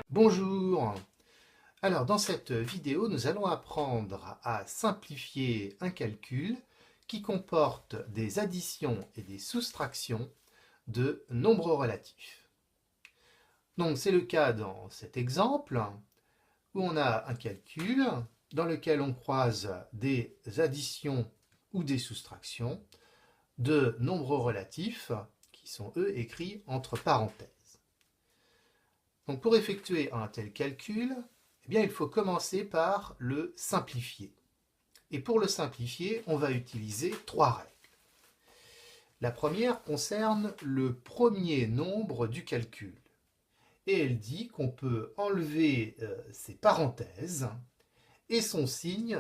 Bonjour! Alors dans cette vidéo, nous allons apprendre à simplifier un calcul qui comporte des additions et des soustractions de nombres relatifs. Donc c'est le cas dans cet exemple où on a un calcul dans lequel on croise des additions ou des soustractions de nombres relatifs qui sont eux écrits entre parenthèses. Donc pour effectuer un tel calcul, eh bien, il faut commencer par le simplifier. Et pour le simplifier, on va utiliser trois règles. La première concerne le premier nombre du calcul. Et elle dit qu'on peut enlever ses parenthèses et son signe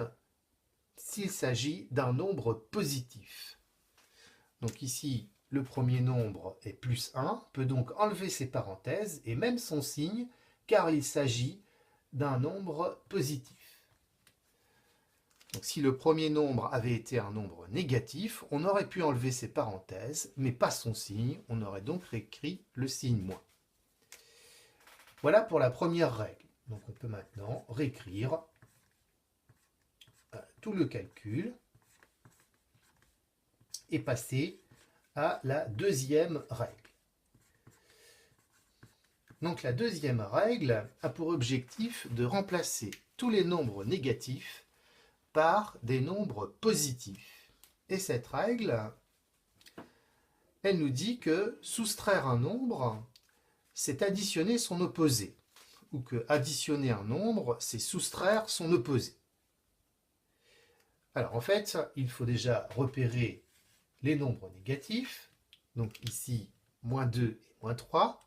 s'il s'agit d'un nombre positif. Donc ici, le premier nombre est plus 1, on peut donc enlever ses parenthèses et même son signe, car il s'agit d'un nombre positif. Donc si le premier nombre avait été un nombre négatif, on aurait pu enlever ses parenthèses, mais pas son signe, on aurait donc réécrit le signe moins. Voilà pour la première règle. Donc on peut maintenant réécrire tout le calcul et passer à la deuxième règle. Donc la deuxième règle a pour objectif de remplacer tous les nombres négatifs par des nombres positifs. Et cette règle, elle nous dit que soustraire un nombre, c'est additionner son opposé, ou que additionner un nombre, c'est soustraire son opposé. Alors en fait, il faut déjà repérer les nombres négatifs, donc ici, moins 2 et moins 3.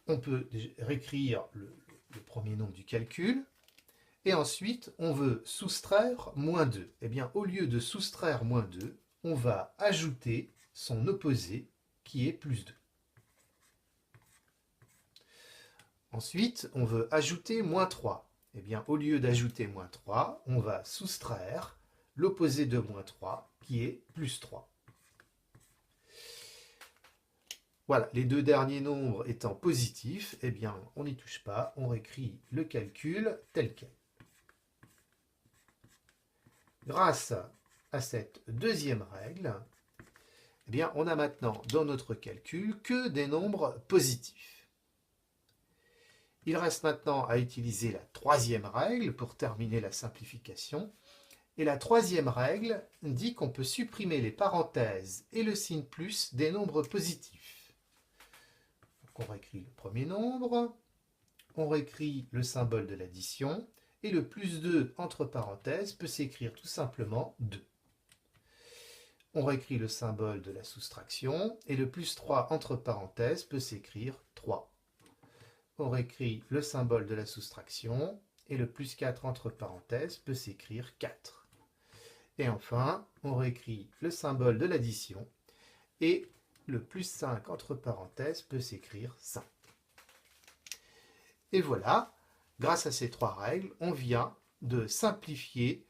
On peut réécrire le premier nombre du calcul, et ensuite, on veut soustraire moins 2. Eh bien, au lieu de soustraire moins 2, on va ajouter son opposé, qui est plus 2. Ensuite, on veut ajouter moins 3. Eh bien, au lieu d'ajouter moins 3, on va soustraire l'opposé de moins 3, qui est plus 3. Voilà, les deux derniers nombres étant positifs, eh bien, on n'y touche pas, on réécrit le calcul tel quel. Grâce à cette deuxième règle, eh bien, on a maintenant dans notre calcul que des nombres positifs. Il reste maintenant à utiliser la troisième règle pour terminer la simplification. Et la troisième règle dit qu'on peut supprimer les parenthèses et le signe plus des nombres positifs. Donc on réécrit le premier nombre, on réécrit le symbole de l'addition, et le plus 2 entre parenthèses peut s'écrire tout simplement 2. On réécrit le symbole de la soustraction, et le plus 3 entre parenthèses peut s'écrire 3. On réécrit le symbole de la soustraction, et le plus 4 entre parenthèses peut s'écrire 4. Et enfin, on réécrit le symbole de l'addition, et le plus 5 entre parenthèses peut s'écrire 5. Et voilà, grâce à ces trois règles, on vient de simplifier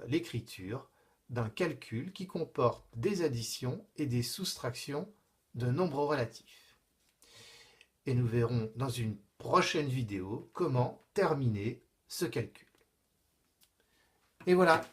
l'écriture d'un calcul qui comporte des additions et des soustractions de nombres relatifs. Et nous verrons dans une prochaine vidéo comment terminer ce calcul. Et voilà.